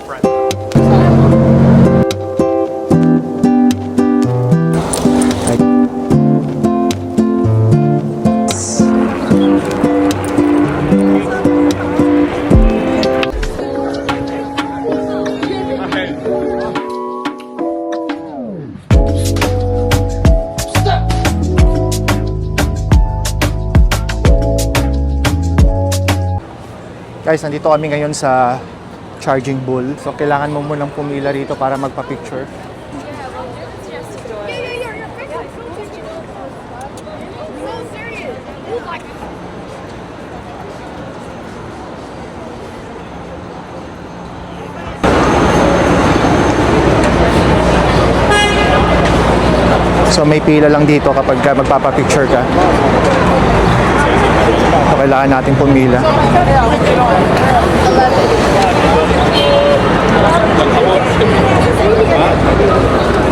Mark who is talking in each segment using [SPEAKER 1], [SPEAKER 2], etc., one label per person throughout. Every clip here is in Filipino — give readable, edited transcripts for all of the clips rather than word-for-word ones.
[SPEAKER 1] friend.
[SPEAKER 2] Guys, nandito kami ngayon sa Charging Bull. So, kailangan mo munang pumila rito para magpa-picture. So, may pila lang dito kapag magpapa-picture ka. So, kailangan natin pumila.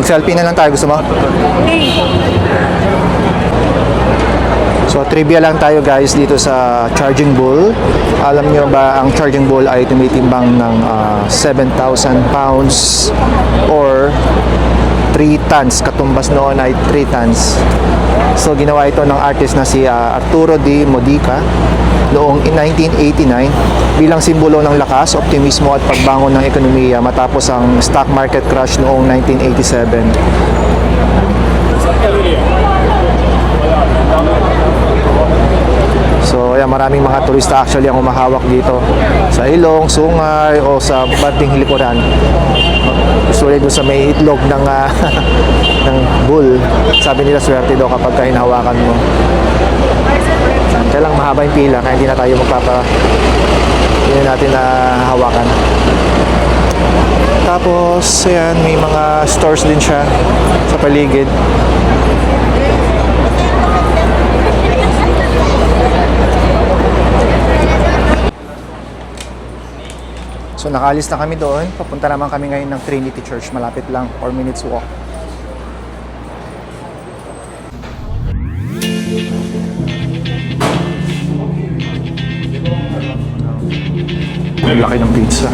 [SPEAKER 2] Mag-selfie na lang tayo. Gusto mo? So, trivia lang tayo guys dito sa Charging Bull. Alam nyo ba ang Charging Bull ay tumitimbang ng 7,000 pounds or 3 tons. Katumbas noon ay 3 tons. So, ginawa ito ng artist na si Arturo D. Modica noong 1989 bilang simbolo ng lakas, optimismo at pagbangon ng ekonomiya matapos ang stock market crash noong 1987. So, ayan, maraming mga turista actually ang humahawak dito sa ilong, sungay o sa banding hilikuran. Usually doon sa may itlog ng ng bull. Sabi nila swerte daw kapag hinahawakan mo. Kaya lang mahaba yung pila kaya hindi na tayo hindi na natin hawakan. Tapos ayan, may mga stores din siya sa paligid. So nakaalis na kami doon. Papunta naman kami ngayon ng Trinity Church. Malapit lang, 4 minutes walk. Ang laki ng pizza.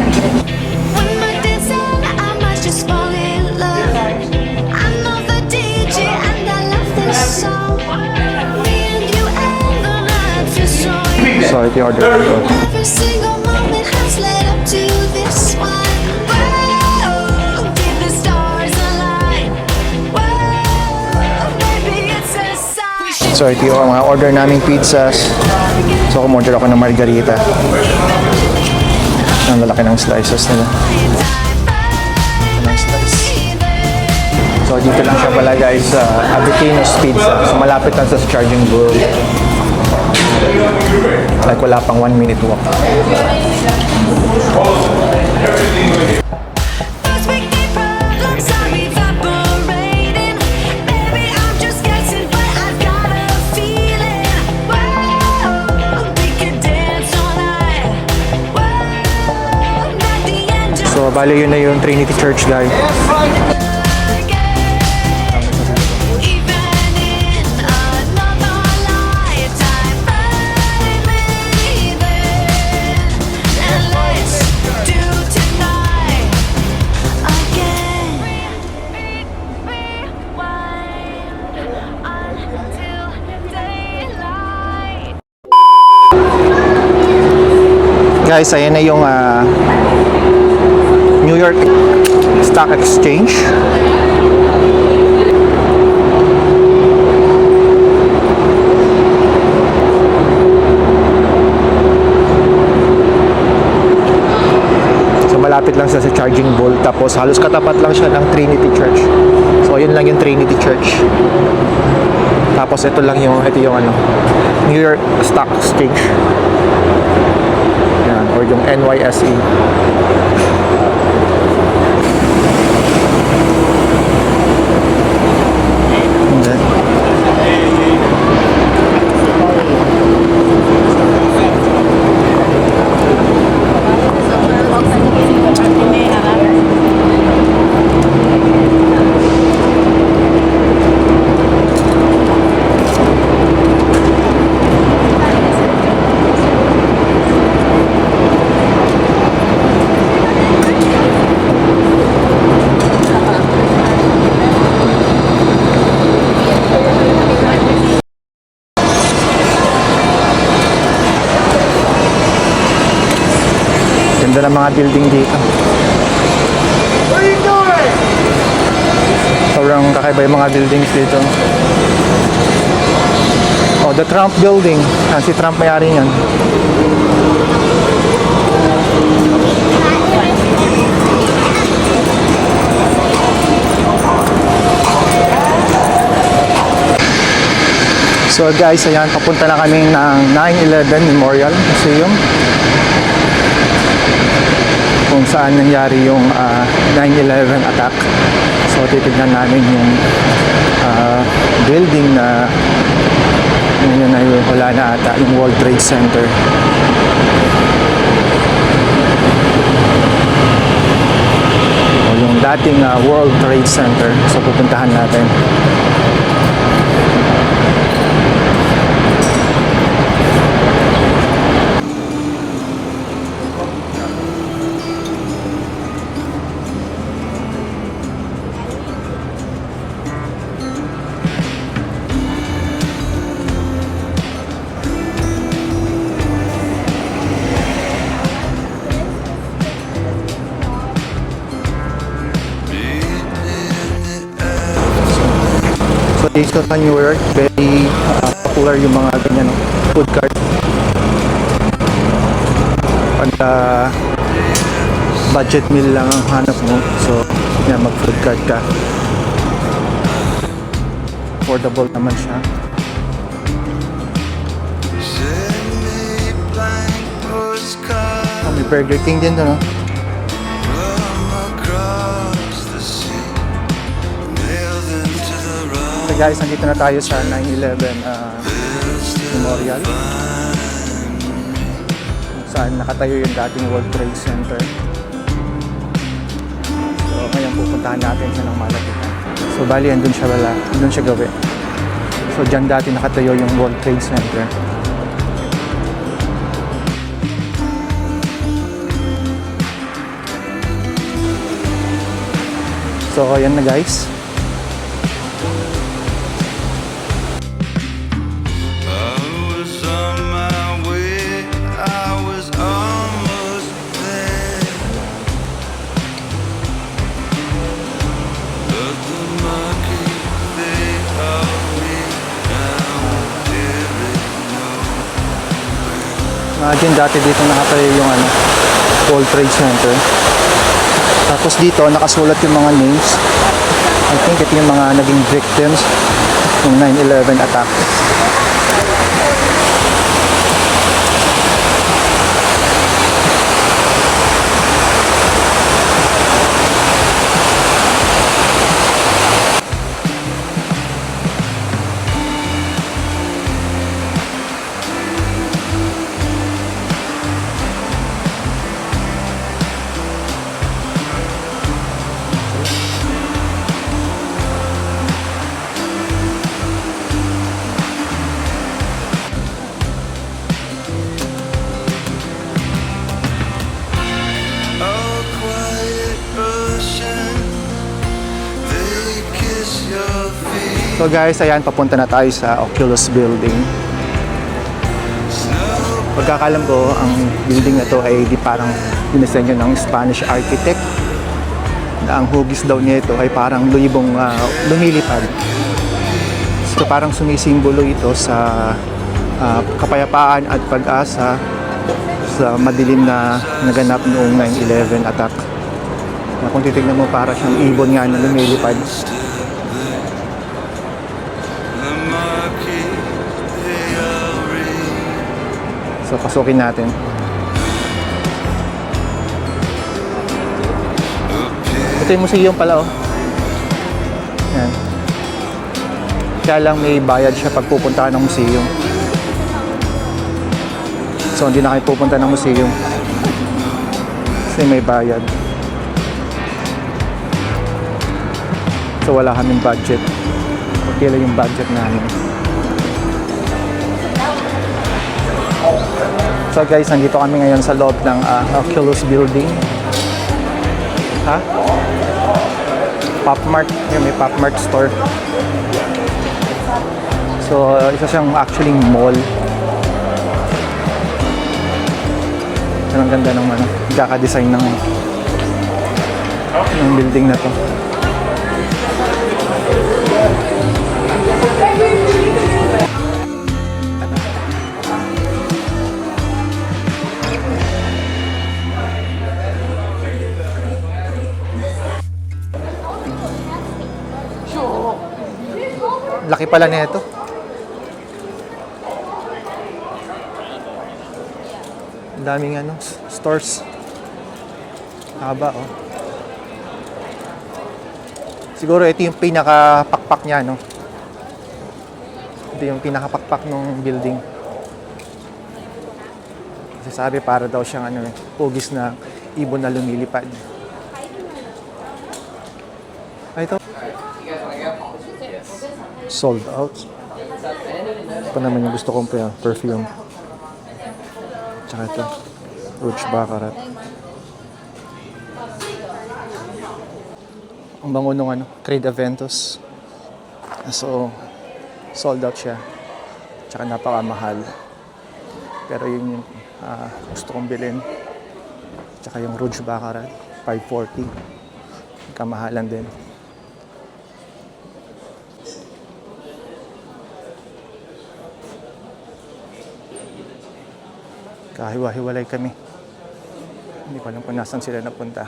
[SPEAKER 2] So ito yung order ko. So ito yung mga order naming pizzas. So kumorder ako ng margarita. Ang lalaki ng slices nila. So dito lang siya pala guys sa Abitinos Pizza. So malapit lang sa Charging Bull. Like wala pang 1 minute walk. So, bali yun na yung Trinity Church, guys. Guys, ayan na yung New York Stock Exchange. So malapit lang siya sa Charging Bull, tapos halos katapat lang siya ng Trinity Church. So ayun lang yung Trinity Church. Tapos ito yung New York Stock Exchange. Yan, or yung NYSE. mga building dito. Sobrang kakaiba yung mga buildings dito. Oh, the Trump building. Si Trump may-ari niyan. So guys, ayan, papunta na kami ng 9/11 Memorial Museum, kung saan nangyari yung 9/11 attack. So titignan namin yung building na ngayon ay wala na ata, yung World Trade Center. O yung dating World Trade Center. So pupuntahan natin. So dito sa New York, very popular yung mga ganyan, no? Food cart. Pag budget meal lang ang hanap mo, so yan, mag food cart ka. Affordable naman siya. Oh, may Burger King din doon, no? So guys, nandito na tayo sa 9/11 Memorial, saan nakatayo yung dating World Trade Center. So ngayon pupuntahan natin siya ng malapitan. So bali, andun siya gawin. So dyan dati nakatayo yung World Trade Center. So ayan na guys. Imagine dati dito nakatayo yung World Trade Center. Tapos dito nakasulat yung mga names. I think ito yung mga naging victims ng 9/11 attack. So guys, ayan, papunta na tayo sa Oculus Building. Pagkakalam ko, ang building na to ay parang dinisenyo ng Spanish architect, na ang hugis daw nito ay parang luyibong lumilipad. So parang sumisimbolo ito sa kapayapaan at pag-asa sa madilim na naganap noong 9/11 attack. Na kung titignan mo, para siyang ibon nga na lumilipad. So pasukin natin. Ito yung museum pala, oh. Yan. Kaya lang may bayad siya pag pupunta ka ng museum. So hindi na kayo pupunta ng museum kasi may bayad. So wala kaming budget. Okay lang yung budget namin. So guys, nandito kami ngayon sa loob ng Oculus Building. Ha? Popmart. Yung may Popmart store. So isa siyang actually mall. Pero ang ganda ng ano, kaka-design ng building na to. Laki pala nito. Ang daming ano, stores. Haba, oh. Siguro ito yung pinaka-pakpak niya, no? Ito yung pinaka-pakpak ng building. Kasi sabi para daw siyang ano, pugis na ibon na lumilipad. Ay, ito. Sold out. Ito naman yung gusto kong perfume. Tsaka ito. Rouge Baccarat. Ang bango nung ano, Creed Aventus. So, sold out siya. Tsaka napakamahal. Pero yun yung gusto kong bilhin. Tsaka yung Rouge Baccarat, 540. Kamahalan din. Kahiwa-hiwalay kami. Hindi ko alam kung nasan sila napunta.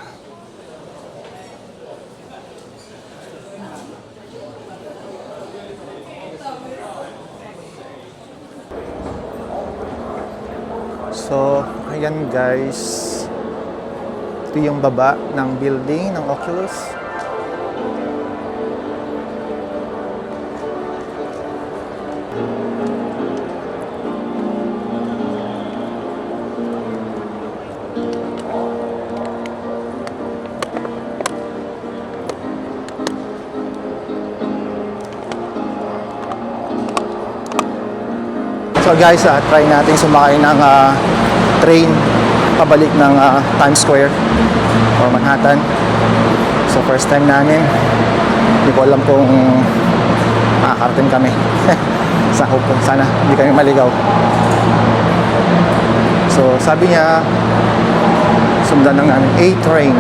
[SPEAKER 2] So, ayan guys. Ito yung baba ng building ng Oculus. So guys, try natin sumakay ng train pabalik ng Times Square or Manhattan. So first time namin. Hindi ko alam kung makakarating kami. Sana hindi kami maligaw. So sabi niya, sundan lang namin A train.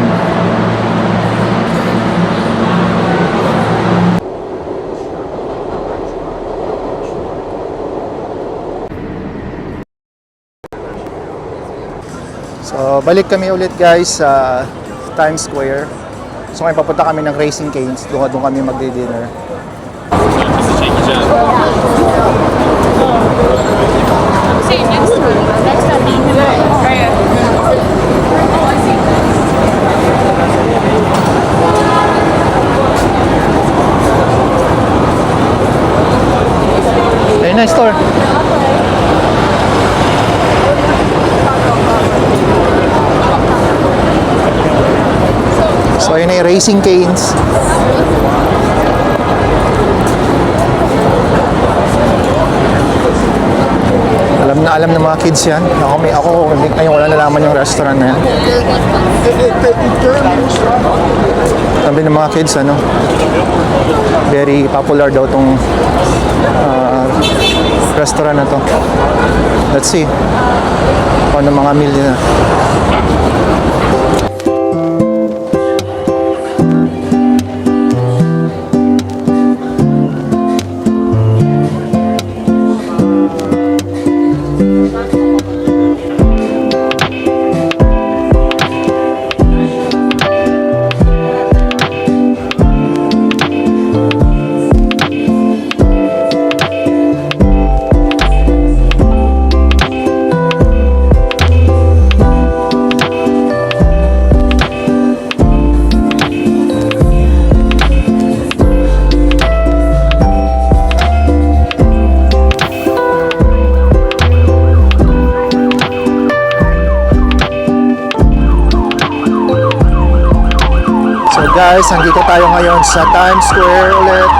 [SPEAKER 2] So, balik kami ulit guys sa Times Square. So, ngayon papunta kami ng Raising Cane's. Doon kami magdi-dinner.
[SPEAKER 1] Say next one. Next one. Right. Oh, I see.
[SPEAKER 2] Very nice store. So, yun ay Raising Cane's. Alam ng mga kids yan. Ako ngayon wala nalaman yung restaurant na yan. Sabi ng mga kids, ano, very popular daw tong restaurant na to. Let's see. Ano mga meal nila. Guys, nandito tayo ngayon sa Times Square ulit.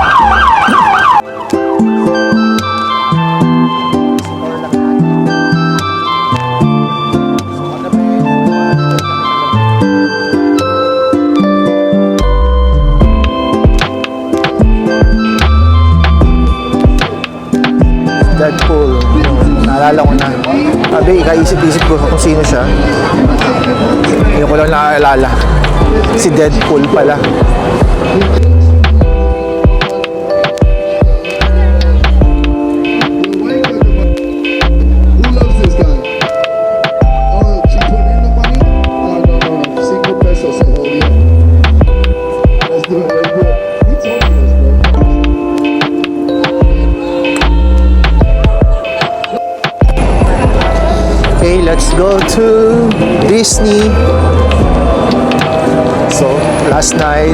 [SPEAKER 2] Deadpool. Naalala ko na. Sabi, nag-aisip-isip ko kung sino siya. Ngayon ko lang naaalala. Si Deadpool pala.
[SPEAKER 3] Who loves this guy? Oh, she put in the money? Oh, no. Single pesos and hold it. Let's do it. He told me this, bro.
[SPEAKER 2] Okay, let's go to Disney. So, last night,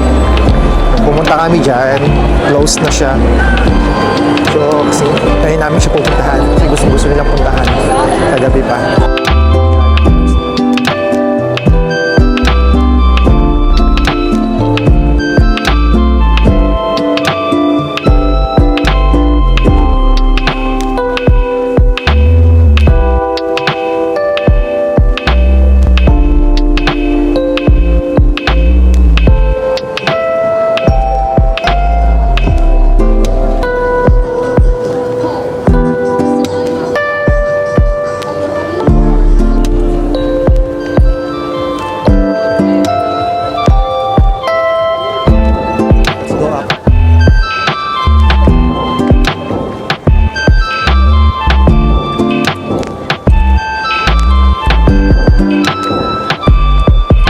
[SPEAKER 2] pumunta kami dyan. Closed na siya. So, kasi ngayon namin siya pupuntahan. Kasi gusto nilang puntahan. Kagabi pa. Go up.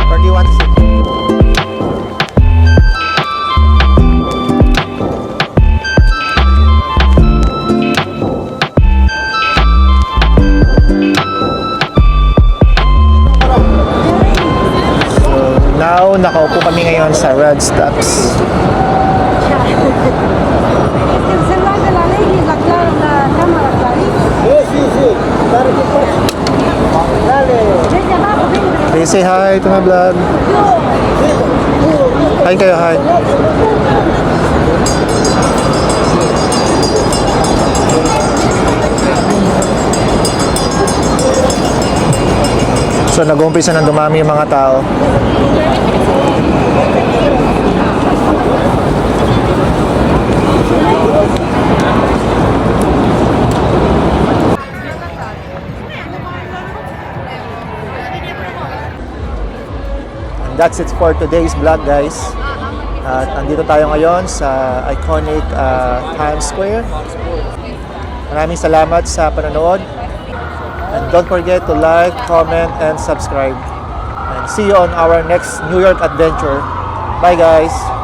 [SPEAKER 2] Where do you want to sit? Now, nakaupo kami ngayon sa Red Steps.
[SPEAKER 4] El celular de la ley y la cámara clarita. Desde abajo, ven,
[SPEAKER 2] Please say hi to my vlog. Hi kayo, hi. So, nag-umpisa na dumami yung mga tao. That's it for today's vlog, guys. At andito tayo ngayon sa iconic Times Square. Maraming salamat sa panonood. And don't forget to like, comment, and subscribe. And see you on our next New York adventure. Bye, guys!